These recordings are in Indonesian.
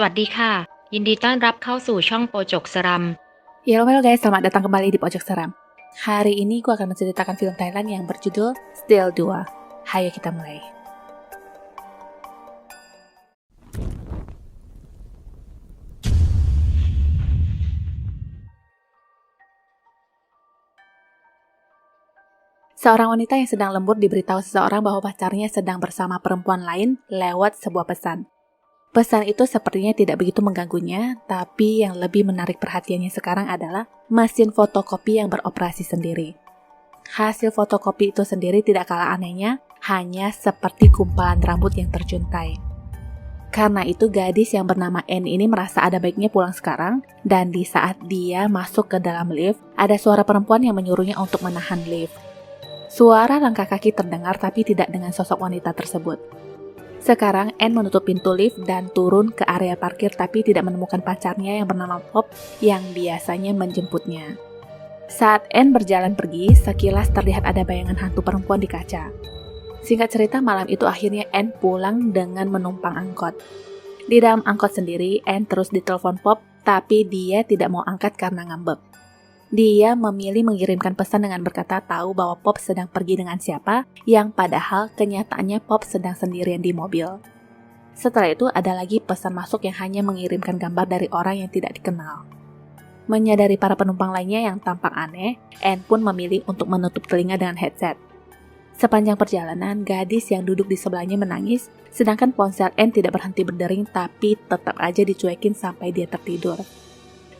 วัสดีค่ะยินดีต้อนรับเข้าสู่ช่องโปจกสรัม Halo guys, selamat datang kembali di Pojok Seram. Hari ini gue akan menceritakan film Thailand yang berjudul Still 2. Hayo kita mulai. Seorang wanita yang sedang lembur diberitahu seseorang bahwa pacarnya sedang bersama perempuan lain lewat sebuah pesan. Pesan itu sepertinya tidak begitu mengganggunya, tapi yang lebih menarik perhatiannya sekarang adalah mesin fotokopi yang beroperasi sendiri. Hasil fotokopi itu sendiri tidak kalah anehnya, hanya seperti gumpalan rambut yang terjuntai. Karena itu gadis yang bernama N ini merasa ada baiknya pulang sekarang, dan di saat dia masuk ke dalam lift, ada suara perempuan yang menyuruhnya untuk menahan lift. Suara langkah kaki terdengar tapi tidak dengan sosok wanita tersebut. Sekarang N menutup pintu lift dan turun ke area parkir tapi tidak menemukan pacarnya yang bernama Pop yang biasanya menjemputnya. Saat N berjalan pergi, sekilas terlihat ada bayangan hantu perempuan di kaca. Singkat cerita, malam itu akhirnya N pulang dengan menumpang angkot. Di dalam angkot sendiri, N terus ditelepon Pop, tapi dia tidak mau angkat karena ngambek. Dia memilih mengirimkan pesan dengan berkata tahu bahwa Pop sedang pergi dengan siapa, yang padahal kenyataannya Pop sedang sendirian di mobil. Setelah itu ada lagi pesan masuk yang hanya mengirimkan gambar dari orang yang tidak dikenal. Menyadari para penumpang lainnya yang tampak aneh, N pun memilih untuk menutup telinga dengan headset. Sepanjang perjalanan, gadis yang duduk di sebelahnya menangis, sedangkan ponsel N tidak berhenti berdering tapi tetap aja dicuekin sampai dia tertidur.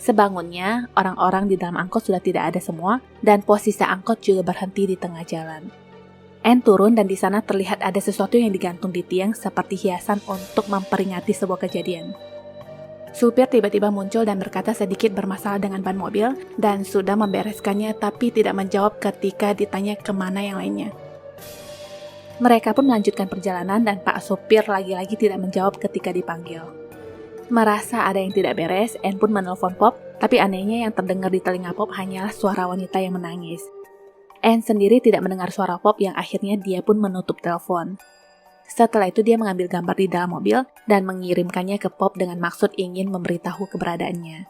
Sebangunnya, orang-orang di dalam angkot sudah tidak ada semua, dan posisi angkot juga berhenti di tengah jalan. N turun dan di sana terlihat ada sesuatu yang digantung di tiang seperti hiasan untuk memperingati sebuah kejadian. Supir tiba-tiba muncul dan berkata sedikit bermasalah dengan ban mobil, dan sudah membereskannya tapi tidak menjawab ketika ditanya kemana yang lainnya. Mereka pun melanjutkan perjalanan dan Pak Supir lagi-lagi tidak menjawab ketika dipanggil. Merasa ada yang tidak beres, N pun menelpon Pop, tapi anehnya yang terdengar di telinga Pop hanyalah suara wanita yang menangis. N sendiri tidak mendengar suara Pop yang akhirnya dia pun menutup telepon. Setelah itu dia mengambil gambar di dalam mobil dan mengirimkannya ke Pop dengan maksud ingin memberitahu keberadaannya.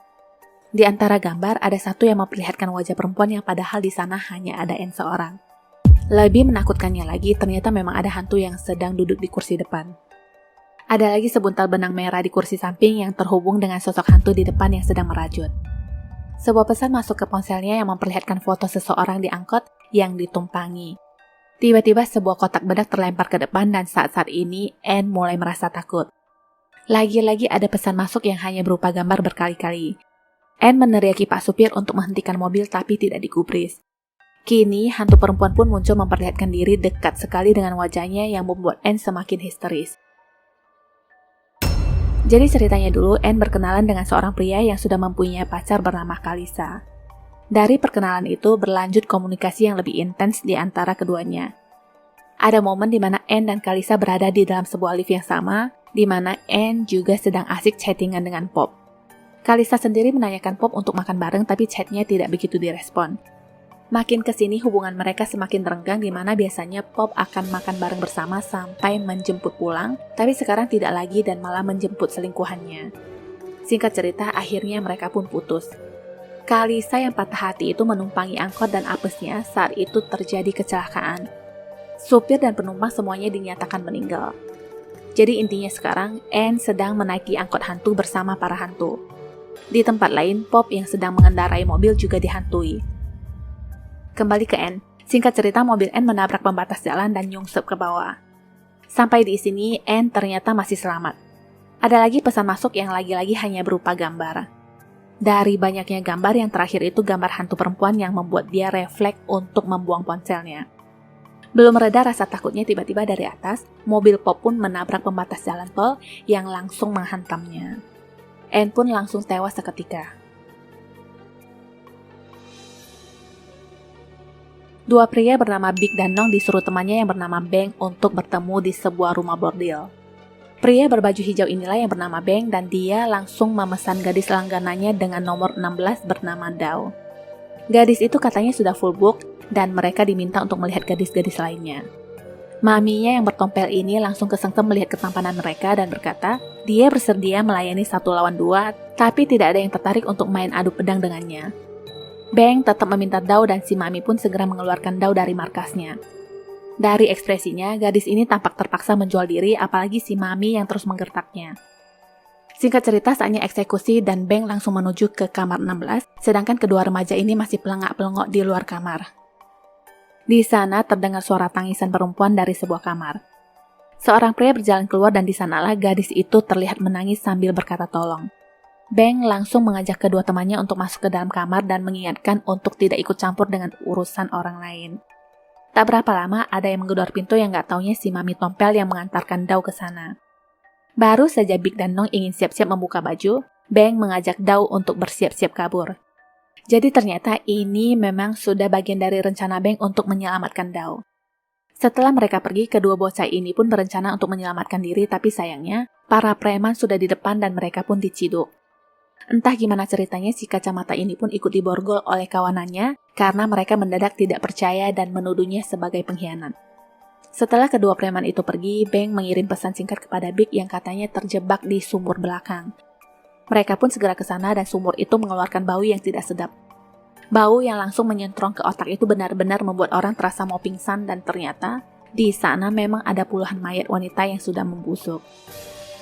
Di antara gambar ada satu yang memperlihatkan wajah perempuan yang padahal di sana hanya ada N seorang. Lebih menakutkannya lagi, ternyata memang ada hantu yang sedang duduk di kursi depan. Ada lagi sebuntal benang merah di kursi samping yang terhubung dengan sosok hantu di depan yang sedang merajut. Sebuah pesan masuk ke ponselnya yang memperlihatkan foto seseorang di angkot yang ditumpangi. Tiba-tiba sebuah kotak bedak terlempar ke depan dan saat-saat ini N mulai merasa takut. Lagi-lagi ada pesan masuk yang hanya berupa gambar berkali-kali. N meneriaki Pak Supir untuk menghentikan mobil tapi tidak digubris. Kini hantu perempuan pun muncul memperlihatkan diri dekat sekali dengan wajahnya yang membuat N semakin histeris. Jadi ceritanya dulu, N berkenalan dengan seorang pria yang sudah mempunyai pacar bernama Kalisa. Dari perkenalan itu berlanjut komunikasi yang lebih intens di antara keduanya. Ada momen di mana N dan Kalisa berada di dalam sebuah lift yang sama, di mana N juga sedang asik chattingan dengan Pop. Kalisa sendiri menanyakan Pop untuk makan bareng tapi chatnya tidak begitu direspon. Makin kesini hubungan mereka semakin renggang di mana biasanya Pop akan makan bareng bersama sampai menjemput pulang, tapi sekarang tidak lagi dan malah menjemput selingkuhannya. Singkat cerita, akhirnya mereka pun putus. Kalisa yang patah hati itu menumpangi angkot dan apesnya saat itu terjadi kecelakaan. Supir dan penumpang semuanya dinyatakan meninggal. Jadi intinya sekarang, N sedang menaiki angkot hantu bersama para hantu. Di tempat lain, Pop yang sedang mengendarai mobil juga dihantui. Kembali ke N, singkat cerita mobil N menabrak pembatas jalan dan nyungsep ke bawah. Sampai di sini, N ternyata masih selamat. Ada lagi pesan masuk yang lagi-lagi hanya berupa gambar. Dari banyaknya gambar yang terakhir itu gambar hantu perempuan yang membuat dia refleks untuk membuang ponselnya. Belum reda rasa takutnya tiba-tiba dari atas, mobil Pop pun menabrak pembatas jalan tol yang langsung menghantamnya. N pun langsung tewas seketika. Dua pria bernama Big dan Nong disuruh temannya yang bernama Beng untuk bertemu di sebuah rumah bordil. Pria berbaju hijau inilah yang bernama Beng dan dia langsung memesan gadis langganannya dengan nomor 16 bernama Dao. Gadis itu katanya sudah full book dan mereka diminta untuk melihat gadis-gadis lainnya. Maminya yang bertompel ini langsung kesengsem melihat ketampanan mereka dan berkata, dia bersedia melayani 1 lawan 2, tapi tidak ada yang tertarik untuk main adu pedang dengannya. Beng tetap meminta Dao dan si Mami pun segera mengeluarkan Dao dari markasnya. Dari ekspresinya, gadis ini tampak terpaksa menjual diri, apalagi si Mami yang terus menggertaknya. Singkat cerita, saatnya eksekusi dan Beng langsung menuju ke kamar 16, sedangkan kedua remaja ini masih pelengak-pelengok di luar kamar. Di sana terdengar suara tangisan perempuan dari sebuah kamar. Seorang pria berjalan keluar dan di sanalah gadis itu terlihat menangis sambil berkata tolong. Beng langsung mengajak kedua temannya untuk masuk ke dalam kamar dan mengingatkan untuk tidak ikut campur dengan urusan orang lain. Tak berapa lama ada yang menggedor pintu yang gak taunya si Mami Tompel yang mengantarkan Dao ke sana. Baru saja Big dan Nong ingin siap-siap membuka baju, Beng mengajak Dao untuk bersiap-siap kabur. Jadi ternyata ini memang sudah bagian dari rencana Beng untuk menyelamatkan Dao. Setelah mereka pergi, kedua bocah ini pun berencana untuk menyelamatkan diri, tapi sayangnya, para preman sudah di depan dan mereka pun diciduk. Entah gimana ceritanya, si kacamata ini pun ikut diborgol oleh kawanannya karena mereka mendadak tidak percaya dan menuduhnya sebagai pengkhianat. Setelah kedua preman itu pergi, Beng mengirim pesan singkat kepada Big yang katanya terjebak di sumur belakang. Mereka pun segera ke sana dan sumur itu mengeluarkan bau yang tidak sedap. Bau yang langsung menyentrong ke otak itu benar-benar membuat orang terasa mau pingsan dan ternyata di sana memang ada puluhan mayat wanita yang sudah membusuk.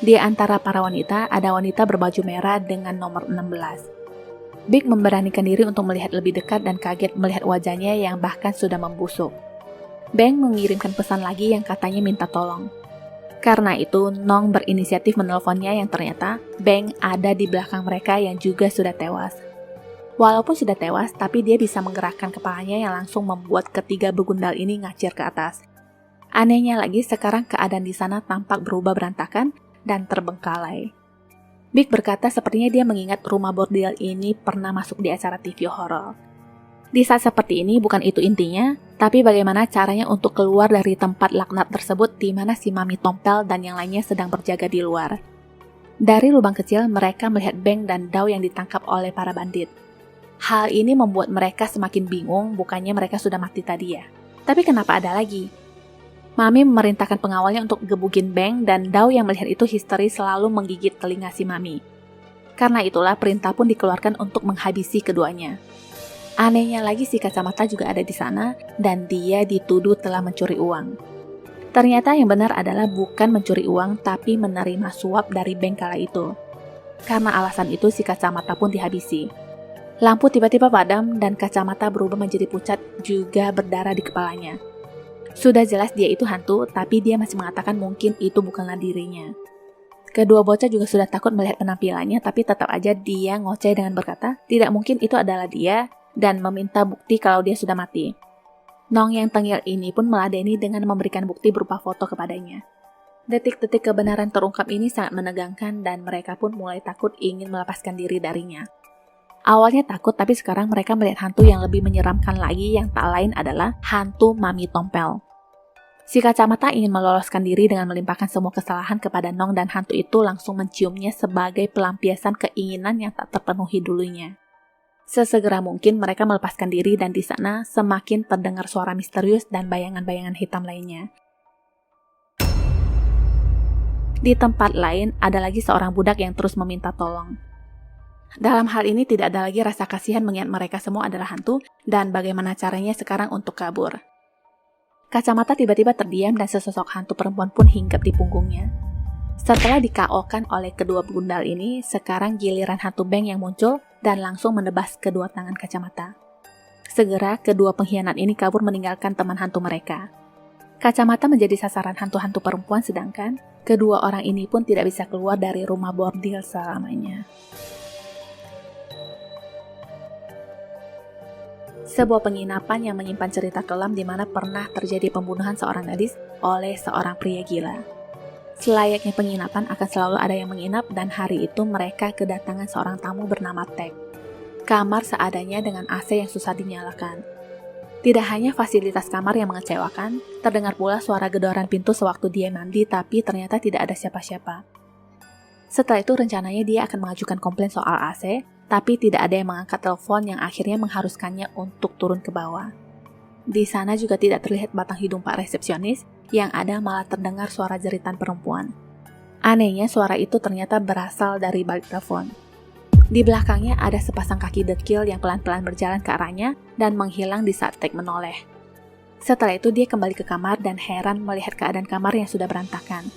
Di antara para wanita ada wanita berbaju merah dengan nomor 16. Big memberanikan diri untuk melihat lebih dekat dan kaget melihat wajahnya yang bahkan sudah membusuk. Beng mengirimkan pesan lagi yang katanya minta tolong. Karena itu, Nong berinisiatif menelponnya yang ternyata Beng ada di belakang mereka yang juga sudah tewas. Walaupun sudah tewas, tapi dia bisa menggerakkan kepalanya yang langsung membuat ketiga begundal ini ngacir ke atas. Anehnya lagi, sekarang keadaan di sana tampak berubah berantakan dan terbengkalai. Big berkata sepertinya dia mengingat rumah bordil ini pernah masuk di acara TV horor. Di saat seperti ini bukan itu intinya, tapi bagaimana caranya untuk keluar dari tempat laknat tersebut di mana si Mami Tompel dan yang lainnya sedang berjaga di luar. Dari lubang kecil mereka melihat Beng dan Dao yang ditangkap oleh para bandit. Hal ini membuat mereka semakin bingung, bukannya mereka sudah mati tadi ya. Tapi kenapa ada lagi? Mami memerintahkan pengawalnya untuk gebukin Beng dan Dao yang melihat itu histeris selalu menggigit telinga si Mami. Karena itulah perintah pun dikeluarkan untuk menghabisi keduanya. Anehnya lagi si kacamata juga ada di sana dan dia dituduh telah mencuri uang. Ternyata yang benar adalah bukan mencuri uang tapi menerima suap dari Beng kala itu. Karena alasan itu si kacamata pun dihabisi. Lampu tiba-tiba padam dan kacamata berubah menjadi pucat juga berdarah di kepalanya. Sudah jelas dia itu hantu tapi dia masih mengatakan mungkin itu bukanlah dirinya. Kedua bocah juga sudah takut melihat penampilannya tapi tetap aja dia ngoceh dengan berkata tidak mungkin itu adalah dia dan meminta bukti kalau dia sudah mati. Nong yang tengil ini pun meladeni dengan memberikan bukti berupa foto kepadanya. Detik-detik kebenaran terungkap ini sangat menegangkan dan mereka pun mulai takut ingin melepaskan diri darinya. Awalnya takut tapi sekarang mereka melihat hantu yang lebih menyeramkan lagi yang tak lain adalah hantu Mami Tompel. Si kacamata ingin meloloskan diri dengan melimpahkan semua kesalahan kepada Nong dan hantu itu langsung menciumnya sebagai pelampiasan keinginan yang tak terpenuhi dulunya. Sesegera mungkin mereka melepaskan diri dan di sana semakin terdengar suara misterius dan bayangan-bayangan hitam lainnya. Di tempat lain ada lagi seorang budak yang terus meminta tolong. Dalam hal ini tidak ada lagi rasa kasihan mengingat mereka semua adalah hantu dan bagaimana caranya sekarang untuk kabur. Kacamata tiba-tiba terdiam dan sesosok hantu perempuan pun hinggap di punggungnya. Setelah di-KO-kan oleh kedua begundal ini, sekarang giliran hantu Beng yang muncul dan langsung menebas kedua tangan kacamata. Segera, kedua pengkhianat ini kabur meninggalkan teman hantu mereka. Kacamata menjadi sasaran hantu-hantu perempuan sedangkan kedua orang ini pun tidak bisa keluar dari rumah bordil selamanya. Sebuah penginapan yang menyimpan cerita kelam di mana pernah terjadi pembunuhan seorang gadis oleh seorang pria gila. Selayaknya penginapan akan selalu ada yang menginap dan hari itu mereka kedatangan seorang tamu bernama Tek. Kamar seadanya dengan AC yang susah dinyalakan. Tidak hanya fasilitas kamar yang mengecewakan, terdengar pula suara gedoran pintu sewaktu dia mandi tapi ternyata tidak ada siapa-siapa. Setelah itu rencananya dia akan mengajukan komplain soal AC, tapi tidak ada yang mengangkat telepon yang akhirnya mengharuskannya untuk turun ke bawah. Di sana juga tidak terlihat batang hidung Pak resepsionis, yang ada malah terdengar suara jeritan perempuan. Anehnya suara itu ternyata berasal dari balik telepon. Di belakangnya ada sepasang kaki dekil yang pelan-pelan berjalan ke arahnya dan menghilang di saat Tag menoleh. Setelah itu dia kembali ke kamar dan heran melihat keadaan kamar yang sudah berantakan.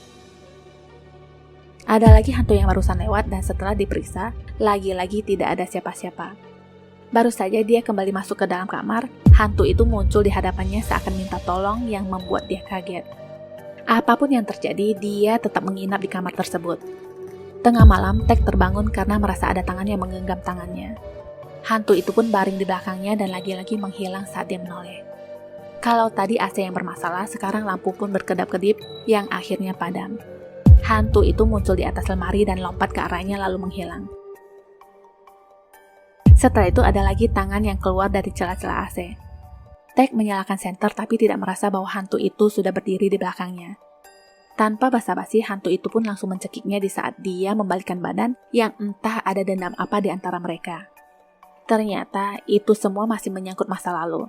Ada lagi hantu yang barusan lewat dan setelah diperiksa, lagi-lagi tidak ada siapa-siapa. Baru saja dia kembali masuk ke dalam kamar, hantu itu muncul di hadapannya seakan minta tolong yang membuat dia kaget. Apapun yang terjadi, dia tetap menginap di kamar tersebut. Tengah malam, Tag terbangun karena merasa ada tangan yang menggenggam tangannya. Hantu itu pun baring di belakangnya dan lagi-lagi menghilang saat dia menoleh. Kalau tadi AC yang bermasalah, sekarang lampu pun berkedap-kedip yang akhirnya padam. Hantu itu muncul di atas lemari dan lompat ke arahnya lalu menghilang. Setelah itu ada lagi tangan yang keluar dari celah-celah AC. Tag menyalakan senter tapi tidak merasa bahwa hantu itu sudah berdiri di belakangnya. Tanpa basa-basi, hantu itu pun langsung mencekiknya di saat dia membalikkan badan yang entah ada dendam apa di antara mereka. Ternyata itu semua masih menyangkut masa lalu.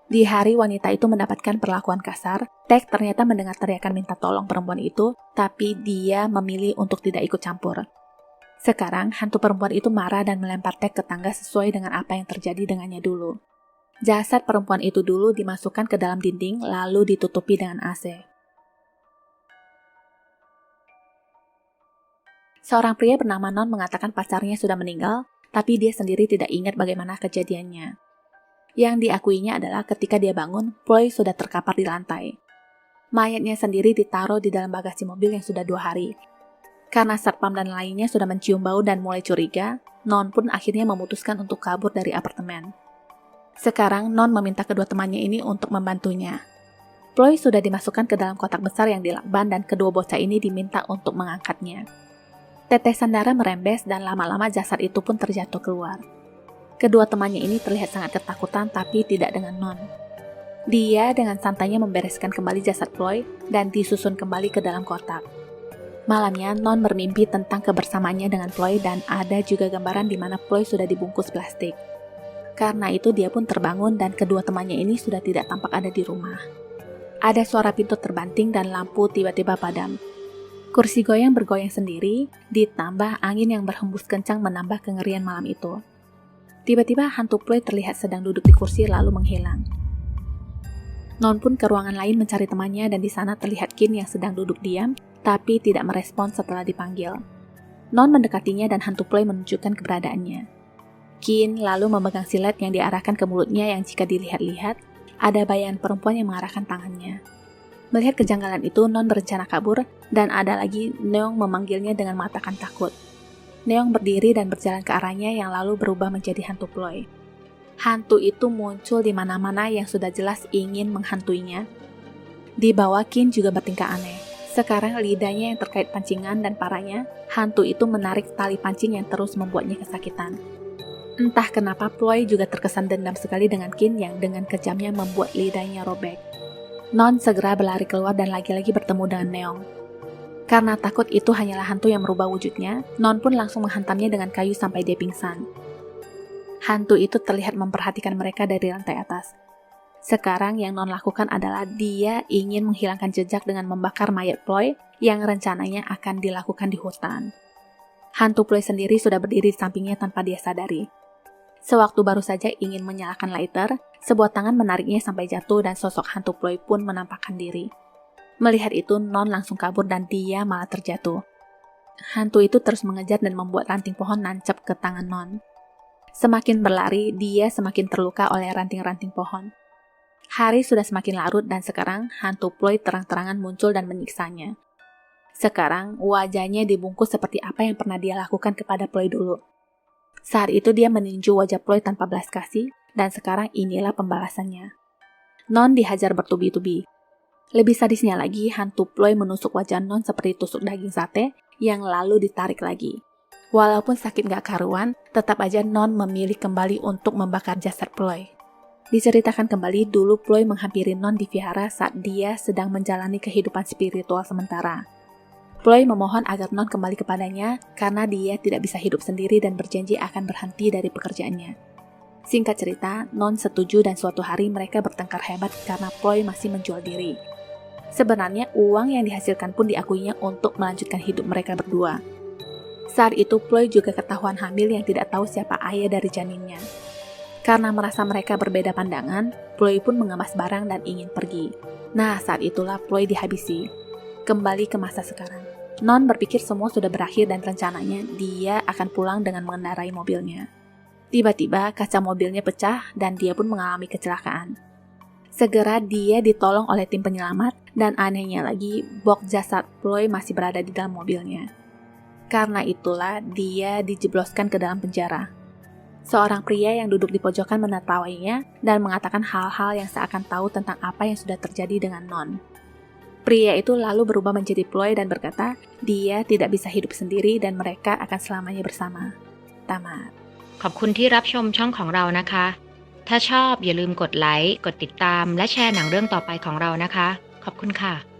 Di hari wanita itu mendapatkan perlakuan kasar, Tag ternyata mendengar teriakan minta tolong perempuan itu, tapi dia memilih untuk tidak ikut campur. Sekarang, hantu perempuan itu marah dan melempar Tag ke tangga sesuai dengan apa yang terjadi dengannya dulu. Jasad perempuan itu dulu dimasukkan ke dalam dinding, lalu ditutupi dengan AC. Seorang pria bernama Non mengatakan pacarnya sudah meninggal, tapi dia sendiri tidak ingat bagaimana kejadiannya. Yang diakuinya adalah ketika dia bangun, Ploy sudah terkapar di lantai. Mayatnya sendiri ditaruh di dalam bagasi mobil yang sudah 2 hari. Karena satpam dan lainnya sudah mencium bau dan mulai curiga, Non pun akhirnya memutuskan untuk kabur dari apartemen. Sekarang Non meminta kedua temannya ini untuk membantunya. Ploy sudah dimasukkan ke dalam kotak besar yang dilakban dan kedua bocah ini diminta untuk mengangkatnya. Tetesan darah merembes dan lama-lama jasad itu pun terjatuh keluar. Kedua temannya ini terlihat sangat ketakutan tapi tidak dengan Non. Dia dengan santainya membereskan kembali jasad Ploy dan disusun kembali ke dalam kotak. Malamnya Non bermimpi tentang kebersamaannya dengan Ploy dan ada juga gambaran di mana Ploy sudah dibungkus plastik. Karena itu dia pun terbangun dan kedua temannya ini sudah tidak tampak ada di rumah. Ada suara pintu terbanting dan lampu tiba-tiba padam. Kursi goyang bergoyang sendiri, ditambah angin yang berhembus kencang menambah kengerian malam itu. Tiba-tiba hantu Ploy terlihat sedang duduk di kursi lalu menghilang. Non pun ke ruangan lain mencari temannya dan di sana terlihat Kin yang sedang duduk diam tapi tidak merespon setelah dipanggil. Non mendekatinya dan hantu Ploy menunjukkan keberadaannya. Kin lalu memegang silet yang diarahkan ke mulutnya yang jika dilihat-lihat, ada bayangan perempuan yang mengarahkan tangannya. Melihat kejanggalan itu, Non berencana kabur dan ada lagi Neong memanggilnya dengan mengatakan takut. Neong berdiri dan berjalan ke arahnya yang lalu berubah menjadi hantu Ploy. Hantu itu muncul di mana-mana yang sudah jelas ingin menghantuinya. Di bawah Kin juga bertingkah aneh. Sekarang lidahnya yang terkait pancingan dan parahnya, hantu itu menarik tali pancing yang terus membuatnya kesakitan. Entah kenapa Ploy juga terkesan dendam sekali dengan Kin yang dengan kejamnya membuat lidahnya robek. Non segera berlari keluar dan lagi-lagi bertemu dengan Neong. Karena takut itu hanyalah hantu yang merubah wujudnya, Non pun langsung menghantamnya dengan kayu sampai dia pingsan. Hantu itu terlihat memperhatikan mereka dari lantai atas. Sekarang yang Non lakukan adalah dia ingin menghilangkan jejak dengan membakar mayat Ploy yang rencananya akan dilakukan di hutan. Hantu Ploy sendiri sudah berdiri di sampingnya tanpa dia sadari. Sewaktu baru saja ingin menyalakan lighter, sebuah tangan menariknya sampai jatuh dan sosok hantu Ploy pun menampakkan diri. Melihat itu, Non langsung kabur dan dia malah terjatuh. Hantu itu terus mengejar dan membuat ranting pohon nancap ke tangan Non. Semakin berlari, dia semakin terluka oleh ranting-ranting pohon. Hari sudah semakin larut dan sekarang hantu Ploy terang-terangan muncul dan menyiksanya. Sekarang, wajahnya dibungkus seperti apa yang pernah dia lakukan kepada Ploy dulu. Saat itu dia meninju wajah Ploy tanpa belas kasih, dan sekarang inilah pembalasannya. Non dihajar bertubi-tubi. Lebih sadisnya lagi, hantu Ploy menusuk wajah Non seperti tusuk daging sate, yang lalu ditarik lagi. Walaupun sakit gak karuan, tetap aja Non memilih kembali untuk membakar jasad Ploy. Diceritakan kembali dulu Ploy menghampiri Non di vihara saat dia sedang menjalani kehidupan spiritual sementara. Ploy memohon agar Non kembali kepadanya karena dia tidak bisa hidup sendiri dan berjanji akan berhenti dari pekerjaannya. Singkat cerita, Non setuju dan suatu hari mereka bertengkar hebat karena Ploy masih menjual diri. Sebenarnya uang yang dihasilkan pun diakuinya untuk melanjutkan hidup mereka berdua. Saat itu Ploy juga ketahuan hamil yang tidak tahu siapa ayah dari janinnya. Karena merasa mereka berbeda pandangan, Ploy pun mengemas barang dan ingin pergi. Nah, saat itulah Ploy dihabisi. Kembali ke masa sekarang. Non berpikir semua sudah berakhir dan rencananya dia akan pulang dengan mengendarai mobilnya. Tiba-tiba kaca mobilnya pecah dan dia pun mengalami kecelakaan. Segera dia ditolong oleh tim penyelamat dan anehnya lagi box jasad Ploy masih berada di dalam mobilnya. Karena itulah dia dijebloskan ke dalam penjara. Seorang pria yang duduk di pojokan menertawainya dan mengatakan hal-hal yang seakan tahu tentang apa yang sudah terjadi dengan Non. Pria itu lalu berubah menjadi Ploy dan berkata dia tidak bisa hidup sendiri dan mereka akan selamanya bersama. Tamat. ขอบคุณที่รับชมช่องของเรานะคะ ถ้าชอบอย่าลืมกดไลค์ กดติดตาม และแชร์หนังเรื่องต่อไปของเรานะคะ ขอบคุณค่ะ